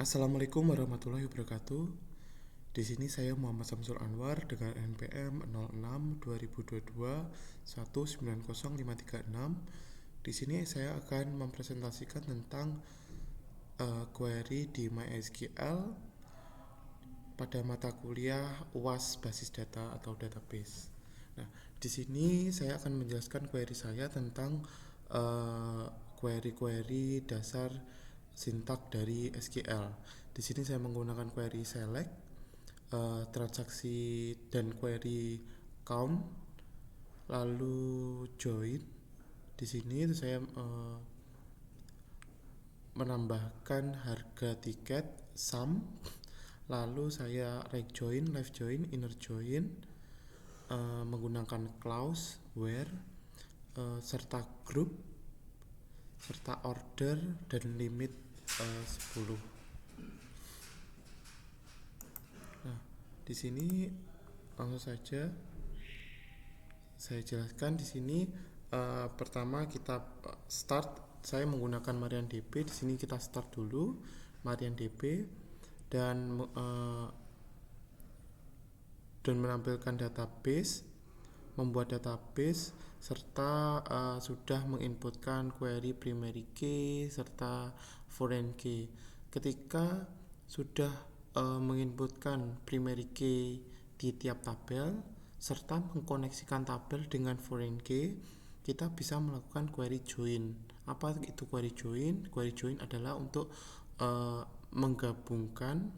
Assalamualaikum warahmatullahi wabarakatuh. Di sini saya Muhammad Samsul Anwar dengan NPM 06 2022 1905336. Di sini saya akan mempresentasikan tentang query di MySQL pada mata kuliah UAS basis data atau database. Nah, di sini saya akan menjelaskan query saya tentang query-query dasar sintak dari SQL. Di sini saya menggunakan query select, transaksi dan query count, lalu join. Di sini itu saya menambahkan harga tiket sum, lalu saya right join, left join, inner join, menggunakan clause where, serta group, serta order dan limit 10. Nah, di sini langsung saja saya jelaskan. Di sini pertama kita start. Saya menggunakan MariaDB. Di sini kita start dulu MariaDB dan menampilkan database, membuat database serta sudah menginputkan query primary key serta foreign key. Ketika sudah menginputkan primary key di tiap tabel serta mengkoneksikan tabel dengan foreign key, kita bisa melakukan query join. Apa itu query join? Query join adalah untuk menggabungkan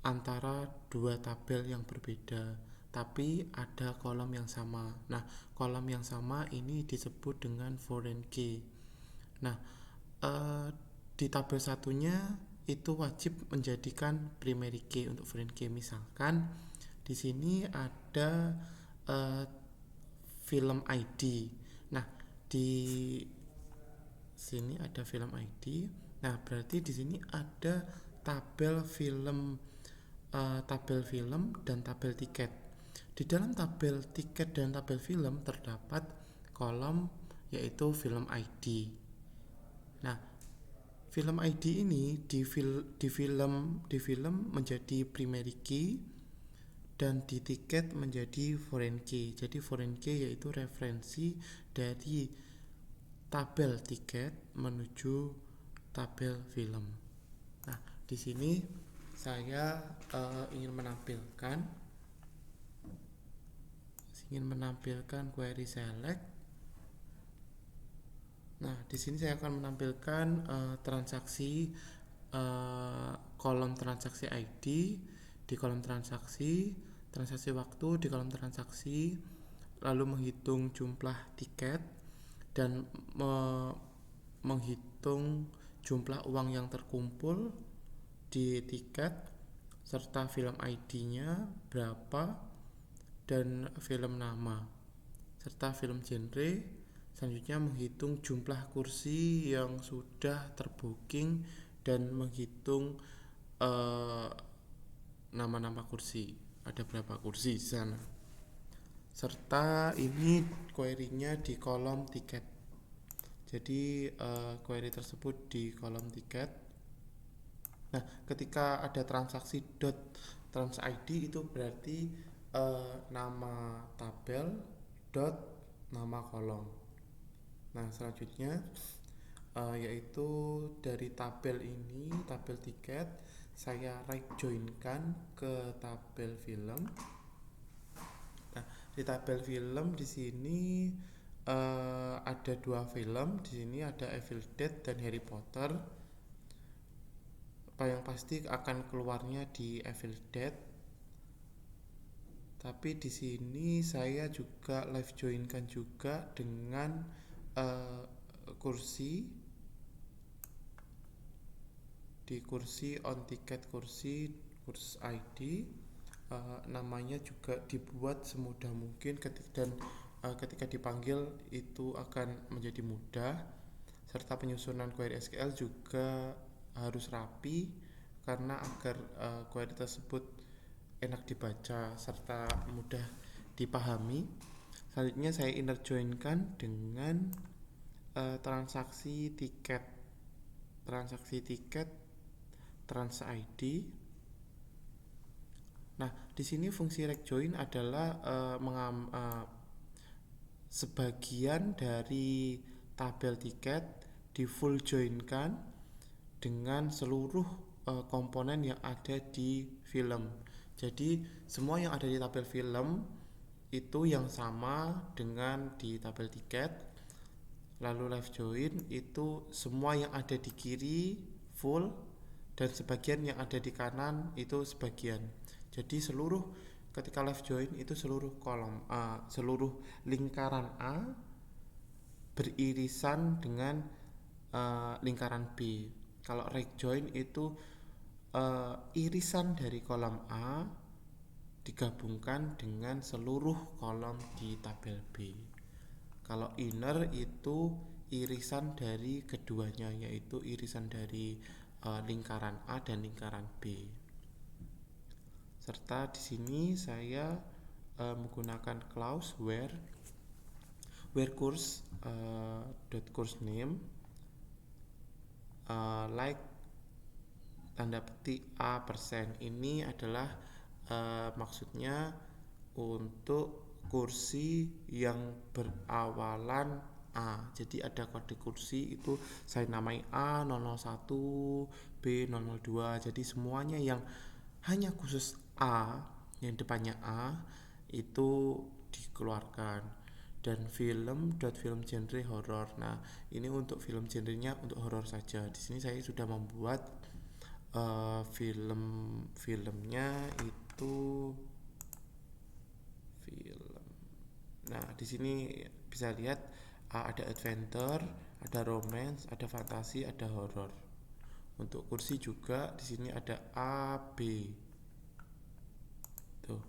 antara dua tabel yang berbeda tapi ada kolom yang sama. Nah, kolom yang sama ini disebut dengan foreign key. Nah, di tabel satunya itu wajib menjadikan primary key untuk foreign key. Misalkan di sini ada film ID. Nah, di sini ada film ID. Nah, berarti di sini ada tabel film dan tabel tiket. Di dalam tabel tiket dan tabel film terdapat kolom yaitu film ID. Nah, film ID ini di film menjadi primary key dan di tiket menjadi foreign key. Jadi foreign key yaitu referensi dari tabel tiket menuju tabel film. Nah, di sini saya ingin menampilkan query select. Nah, di sini saya akan menampilkan transaksi kolom transaksi ID di kolom transaksi waktu di kolom transaksi, lalu menghitung jumlah tiket dan menghitung jumlah uang yang terkumpul di tiket serta film ID-nya berapa dan film nama serta film genre. Selanjutnya menghitung jumlah kursi yang sudah terbooking dan menghitung nama-nama kursi, ada berapa kursi di sana. Serta ini query-nya di kolom tiket. Jadi query tersebut di kolom tiket. Nah, ketika ada transaksi .transid itu berarti nama tabel nama kolom. Nah, selanjutnya yaitu dari tabel ini, tabel tiket, saya right joinkan ke tabel film. Nah, di tabel film di sini ada dua film. Di sini ada Evil Dead dan Harry Potter. Yang pasti akan keluarnya di Evil Dead. Tapi di sini saya juga live joinkan juga dengan kursi on tiket kursi ID. Namanya juga dibuat semudah mungkin ketika dipanggil itu akan menjadi mudah. Serta penyusunan query SQL juga harus rapi karena agar query tersebut enak dibaca serta mudah dipahami. Selanjutnya saya inner joinkan dengan transaksi tiket trans ID. Nah, di sini fungsi rect join adalah sebagian dari tabel tiket di full joinkan dengan seluruh komponen yang ada di film. Jadi semua yang ada di tabel film itu yang sama dengan di tabel tiket. Lalu left join itu semua yang ada di kiri full dan sebagian yang ada di kanan itu sebagian. Jadi ketika left join itu seluruh kolom seluruh lingkaran A beririsan dengan lingkaran B. Kalau right join itu irisan dari kolom A digabungkan dengan seluruh kolom di tabel B. Kalau inner itu irisan dari keduanya, yaitu irisan dari lingkaran A dan lingkaran B. Serta di sini saya menggunakan clause where course course name like tanda petik A%. Ini adalah maksudnya untuk kursi yang berawalan A. Jadi ada kode kursi itu saya namai A001, B002. Jadi semuanya yang hanya khusus A, yang depannya A itu dikeluarkan. Dan film genre horror. Nah, ini untuk film genrenya untuk horror saja. Di sini saya sudah membuat filmnya itu film. Nah, di sini bisa lihat ada adventure, ada romance, ada fantasi, ada horror. Untuk kursi juga di sini ada A, B. Tuh.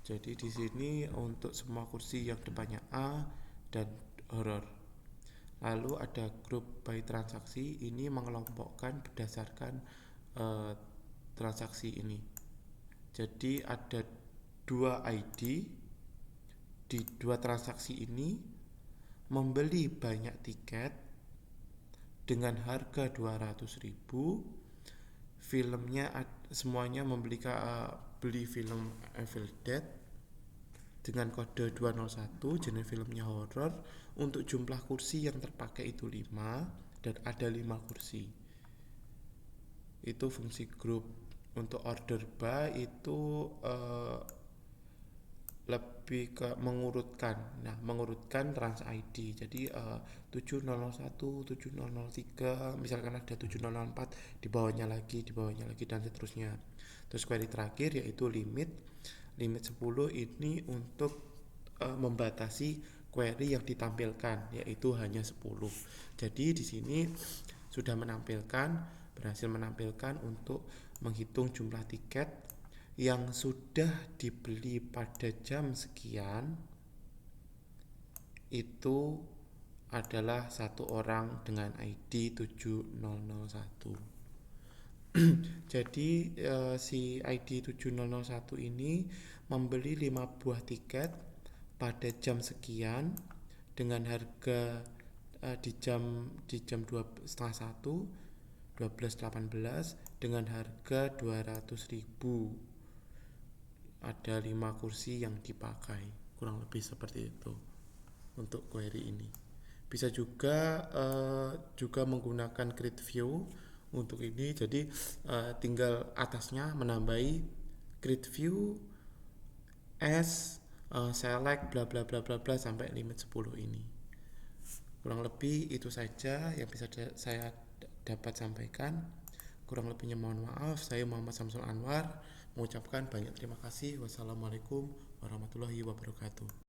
Jadi di sini untuk semua kursi yang depannya A dan horror. Lalu ada grup by transaksi, ini mengelompokkan berdasarkan transaksi ini. Jadi ada 2 ID di 2 transaksi ini membeli banyak tiket dengan harga 200.000. Filmnya semuanya beli film Evil Dead dengan kode 201, jenis filmnya horror. Untuk jumlah kursi yang terpakai itu 5 dan ada 5 kursi. Itu fungsi grup. Untuk order by itu lebih ke mengurutkan. Nah, mengurutkan trans ID. Jadi 7001, 7003, misalkan ada 7004 di bawahnya lagi dan seterusnya. Terus query terakhir yaitu limit 10 ini untuk membatasi query yang ditampilkan, yaitu hanya 10. Jadi di sini sudah berhasil menampilkan untuk menghitung jumlah tiket yang sudah dibeli pada jam sekian. Itu adalah satu orang dengan ID 7001. Jadi si ID 7001 ini membeli 5 buah tiket pada jam sekian dengan harga di jam 12:30 dengan harga 200.000. Ada 5 kursi yang dipakai, kurang lebih seperti itu untuk query ini. Bisa juga menggunakan grid view untuk ini. Jadi tinggal atasnya menambahi grid view as select bla bla bla bla bla sampai limit 10 ini. Kurang lebih itu saja yang bisa saya dapat sampaikan. Kurang lebihnya mohon maaf. Saya Muhammad Samsul Anwar mengucapkan banyak terima kasih. Wassalamualaikum warahmatullahi wabarakatuh.